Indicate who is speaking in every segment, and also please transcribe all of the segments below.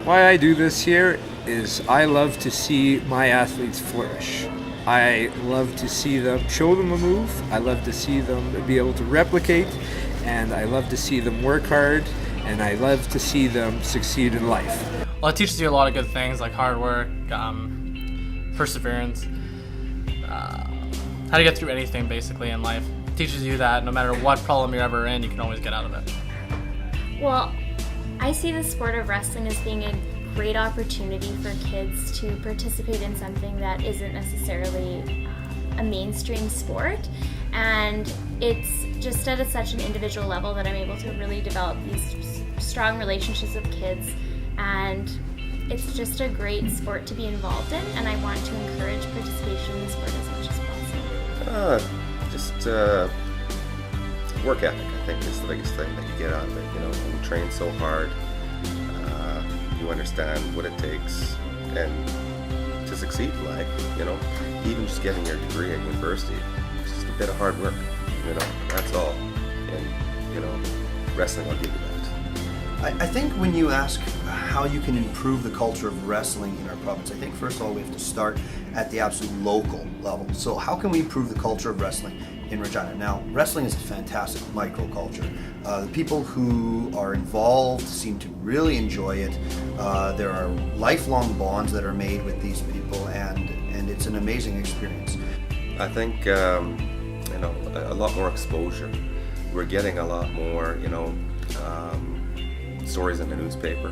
Speaker 1: Why I do this here is I love to see my athletes flourish. I love to see them, show them a move. I love to see them be able to replicate, and I love to see them work hard, and I love to see them succeed in life.
Speaker 2: Well, it teaches you a lot of good things like hard work, perseverance, how to get through anything basically in life. It teaches you that no matter what problem you're ever in, you can always get out of it.
Speaker 3: Well, I see the sport of wrestling as being a great opportunity for kids to participate in something that isn't necessarily a mainstream sport, and it's just at such an individual level that I'm able to really develop these strong relationships with kids, and it's just a great sport to be involved in, and I want to encourage participation in the sport as much as possible.
Speaker 4: Work ethic, I think, is the biggest thing that you get out of it. You know, you train so hard, you understand what it takes, and to succeed in life, you know, even just getting your degree at university, it's just a bit of hard work, you know, that's all. And, you know, wrestling will give you that.
Speaker 5: I think when you ask how you can improve the culture of wrestling in our province, I think first of all we have to start at the absolute local level. So how can we improve the culture of wrestling in Regina? Now, wrestling is a fantastic microculture. The people who are involved seem to really enjoy it. There are lifelong bonds that are made with these people, and it's an amazing experience.
Speaker 4: I think, you know, a lot more exposure. We're getting a lot more, you know, stories in the newspaper.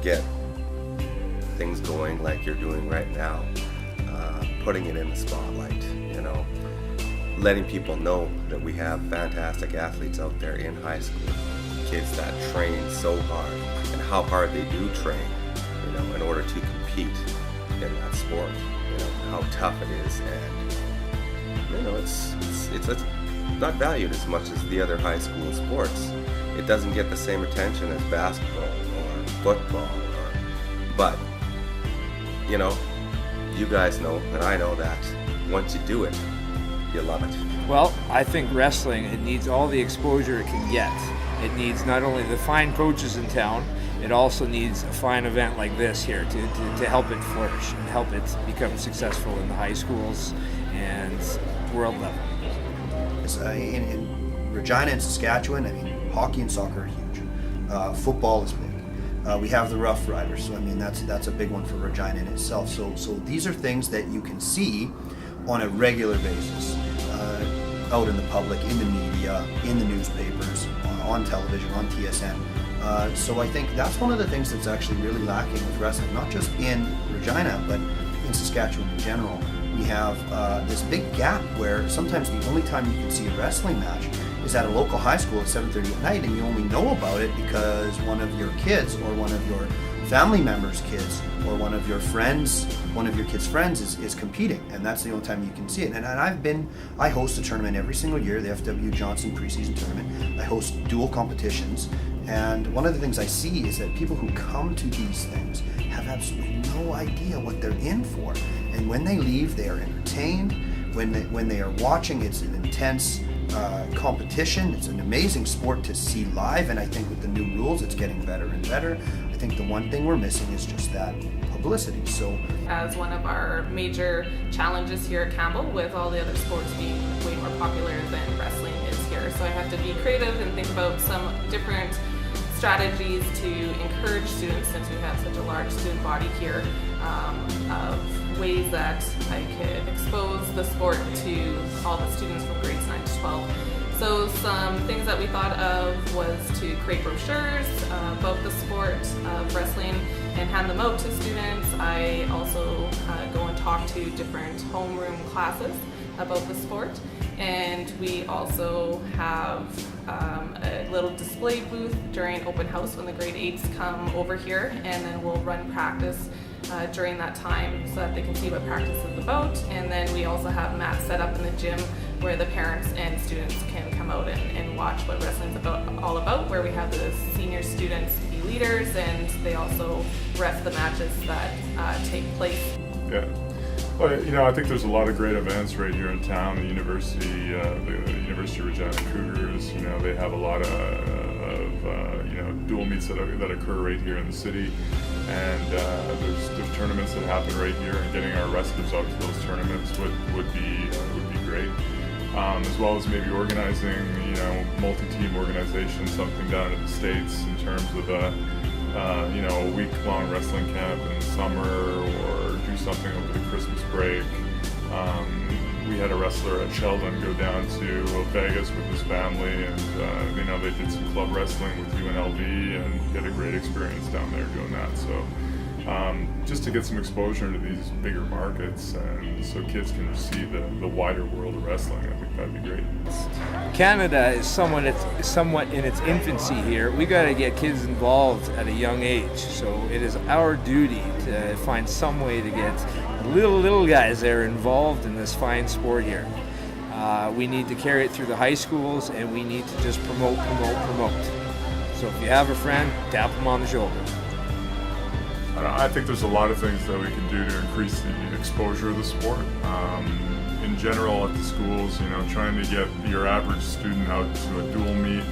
Speaker 4: Get things going like you're doing right now. Putting it in the spotlight, you know. Letting people know that we have fantastic athletes out there in high school, kids that train so hard, and how hard they do train, you know, in order to compete in that sport, you know, how tough it is, and, you know, it's not valued as much as the other high school sports. It doesn't get the same attention as basketball or football, but, you know, you guys know, and I know that once you do it, you love it.
Speaker 1: Well, I think wrestling, it needs all the exposure it can get. It needs not only the fine coaches in town, it also needs a fine event like this here to help it flourish and help it become successful in the high schools and world level.
Speaker 5: In Regina and Saskatchewan, I mean, hockey and soccer are huge. Football is big. We have the Rough Riders, so I mean that's a big one for Regina in itself. So these are things that you can see on a regular basis, out in the public, in the media, in the newspapers, on television, on TSN. So I think that's one of the things that's actually really lacking with wrestling, not just in Regina, but in Saskatchewan in general. We have this big gap where sometimes the only time you can see a wrestling match is at a local high school at 7:30 at night, and you only know about it because one of your kids or one of your family members' kids or one of your kids' friends is competing, and that's the only time you can see it. And I host a tournament every single year, the FW Johnson preseason tournament. I host dual competitions, and one of the things I see is that people who come to these things have absolutely no idea what they're in for, and when they leave, they are entertained. When they are watching, it's an intense competition. It's an amazing sport to see live, and I think with the new rules, it's getting better and better. I think the one thing we're missing is just that publicity. So,
Speaker 6: as one of our major challenges here at Campbell, with all the other sports being way more popular than wrestling is here, so I have to be creative and think about some different strategies to encourage students, since we have such a large student body here, of ways that I could expose the sport to all the students from grades 9 to 12. So some things that we thought of was to create brochures about the sport of wrestling and hand them out to students. I also go and talk to different homeroom classes about the sport. And we also have a little display booth during open house when the grade 8s come over here, and then we'll run practice during that time so that they can see what practice is about. And then we also have mats set up in the gym where the parents and students can come out and watch what wrestling's all about, where we have the senior students be leaders, and they also ref the matches that take place.
Speaker 7: Yeah. Well, I think there's a lot of great events right here in town. The University of Regina Cougars, they have a lot of dual meets that occur right here in the city, and there's tournaments that happen right here, and getting our wrestlers out to those tournaments would be great. As well as maybe organizing, multi-team organization, something down in the States in terms of a week-long wrestling camp in the summer, or do something over the Christmas break. We had a wrestler at Sheldon go down to Vegas with his family, and they did some club wrestling with UNLV and get a great experience down there doing that. So just to get some exposure into these bigger markets, and so kids can see the wider world of wrestling, I think that'd be great.
Speaker 1: Canada is somewhat in its infancy here. We got to get kids involved at a young age. So it is our duty to find some way to get little guys there involved in this fine sport here. We need to carry it through the high schools, and we need to just promote. So if you have a friend, tap them on the shoulder.
Speaker 7: I think there's a lot of things that we can do to increase the exposure of the sport. In general, at the schools, trying to get your average student out to a dual meet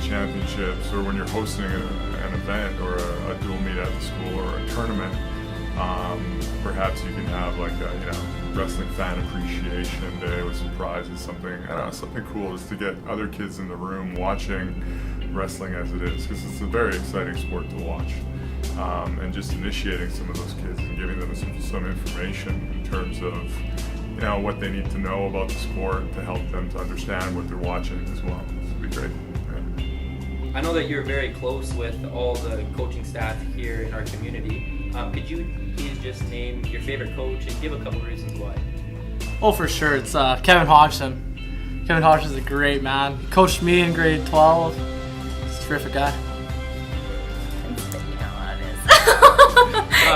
Speaker 7: championships, or when you're hosting an event or a dual meet at the school or a tournament, perhaps you can have like a wrestling fan appreciation day with some prizes, something cool, just to get other kids in the room watching wrestling as it is, because it's a very exciting sport to watch. And just initiating some of those kids and giving them some information in terms of what they need to know about the sport to help them to understand what they're watching as well. This would be great. Yeah.
Speaker 8: I know that you're very close with all the coaching staff here in our community. Could you please just name your favorite coach and give a couple reasons why?
Speaker 2: Oh, for sure. It's Kevin Hodgson. Kevin Hodgson's a great man. He coached me in grade 12. He's a terrific guy.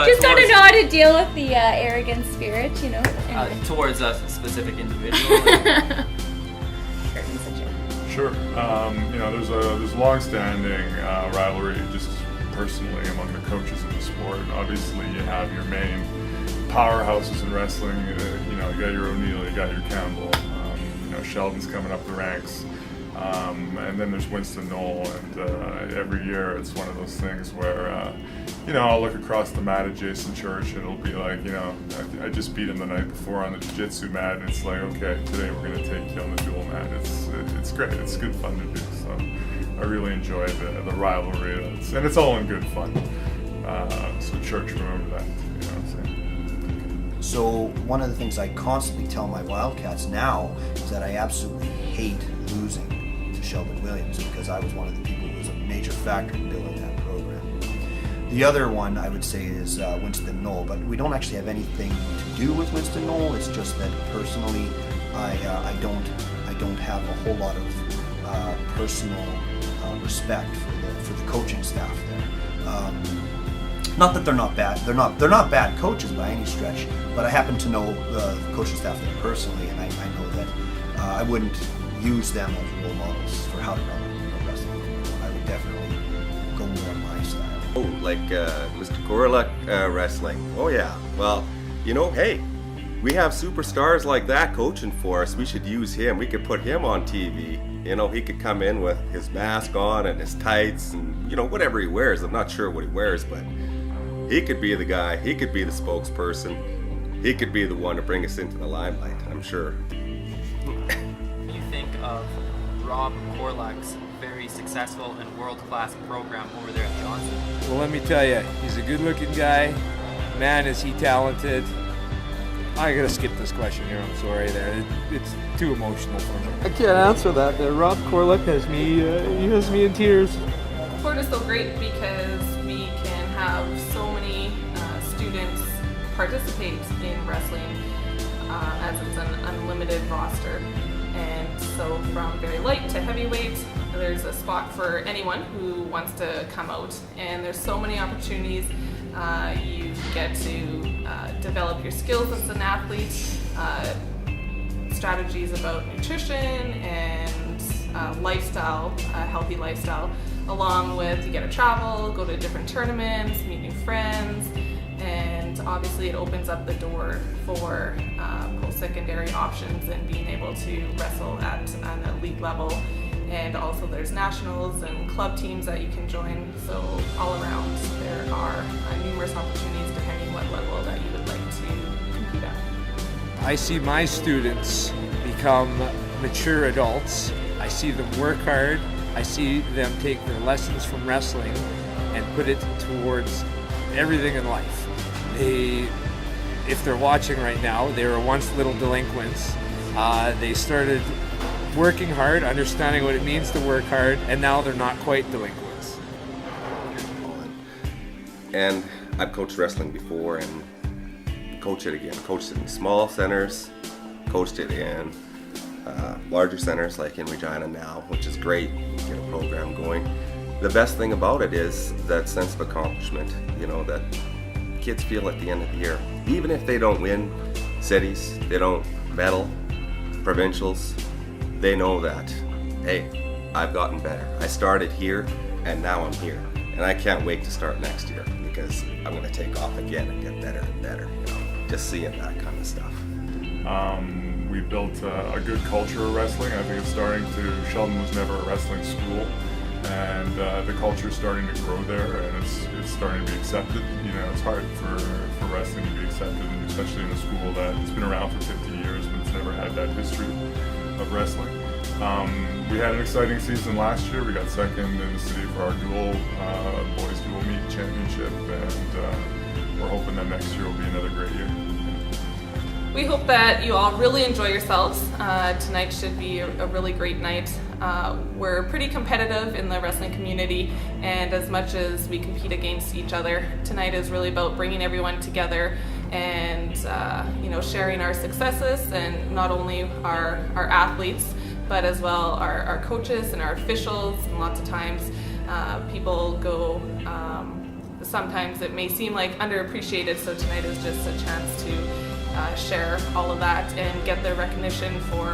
Speaker 3: Just gotta know how to deal with the arrogant spirit, Anyway.
Speaker 8: Towards a specific individual.
Speaker 7: Sure. There's long-standing rivalry just personally among the coaches in the sport. Obviously, you have your main powerhouses in wrestling. You got your O'Neill, you got your Campbell. Sheldon's coming up the ranks. And then there's Winston Knoll, and every year it's one of those things where, I'll look across the mat at Jason Church, and it'll be like, I just beat him the night before on the jiu-jitsu mat, and it's like, okay, today we're going to take you on the dual mat. It's great. It's good fun to do. So I really enjoy the rivalry, and it's all in good fun. So Church, remember that.
Speaker 5: So one of the things I constantly tell my Wildcats now is that I absolutely hate losing to Sheldon Williams, because I was one of the people who was a major factor in building that program. The other one I would say is Winston Knoll, but we don't actually have anything to do with Winston Knoll. It's just that personally, I don't have a whole lot of personal respect for the coaching staff there. Not that they're not bad. They're not bad coaches by any stretch. But I happen to know the coaching staff there personally, and I know that I wouldn't use them as role models for how to run a wrestling program. I would definitely go more on my style.
Speaker 4: Oh, like Mr. Korluk wrestling. Oh yeah. Well, hey, we have superstars like that coaching for us. We should use him. We could put him on TV. He could come in with his mask on and his tights and whatever he wears. I'm not sure what he wears, but he could be the guy. He could be the spokesperson. He could be the one to bring us into the limelight, I'm sure.
Speaker 8: What do you think of Rob Korluk's very successful and world-class program over there at Johnson?
Speaker 1: Well, let me tell you, he's a good-looking guy. Man, is he talented. I gotta skip this question here. I'm sorry. It's too emotional for me.
Speaker 9: I can't answer that. Rob Korluk has me in tears.
Speaker 6: Sport is so great because we can have so many students participate in wrestling as it's an unlimited roster. And so from very light to heavyweight, there's a spot for anyone who wants to come out. And there's so many opportunities. You get to develop your skills as an athlete, strategies about nutrition and lifestyle, a healthy lifestyle, along with you get to travel, go to different tournaments, meet new friends, and and obviously it opens up the door for post-secondary options and being able to wrestle at an elite level. And also there's nationals and club teams that you can join. So all around there are numerous opportunities depending what level that you would like to compete at.
Speaker 1: I see my students become mature adults. I see them work hard. I see them take their lessons from wrestling and put it towards everything in life. If they're watching right now, they were once little delinquents. They started working hard, understanding what it means to work hard, and now they're not quite delinquents.
Speaker 4: And I've coached wrestling before and coach it again. Coached it in small centers, coached it in larger centers like in Regina now, which is great. Get a program going. The best thing about it is that sense of accomplishment, that kids feel at the end of the year. Even if they don't win cities, they don't medal provincials, they know that, hey, I've gotten better. I started here and now I'm here. And I can't wait to start next year because I'm going to take off again and get better and better. Just seeing that kind of stuff.
Speaker 7: We built a good culture of wrestling. I think it's starting to, Sheldon was never a wrestling school, and the culture is starting to grow there, and it's starting to be accepted. It's hard for wrestling to be accepted, especially in a school that's been around for 50 years, but it's never had that history of wrestling. We had an exciting season last year. We got second in the city for our boys dual meet championship, and we're hoping that next year will be another great year.
Speaker 6: We hope that you all really enjoy yourselves. Tonight should be a really great night. We're pretty competitive in the wrestling community, and as much as we compete against each other, tonight is really about bringing everyone together and sharing our successes, and not only our athletes, but as well our coaches and our officials. And lots of times people go, sometimes it may seem like underappreciated, so tonight is just a chance to share all of that and get the recognition for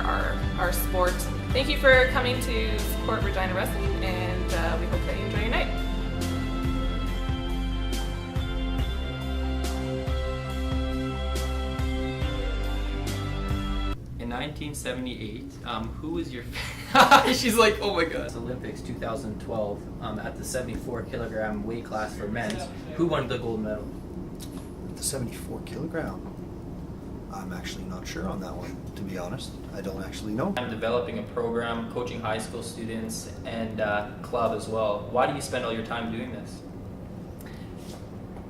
Speaker 6: our sport. Thank you for coming to support Regina Wrestling, and we hope that you enjoy your night.
Speaker 8: In 1978, who was your she's like, oh my god. Olympics 2012, at the 74 kilogram weight class for men's, who won the gold medal?
Speaker 5: The 74 kilogram. I'm actually not sure on that one, to be honest. I don't actually know.
Speaker 8: I'm developing a program, coaching high school students, and club as well. Why do you spend all your time doing this?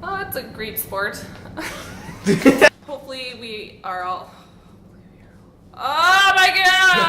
Speaker 6: Oh, it's a great sport. Hopefully we are all... Oh my god!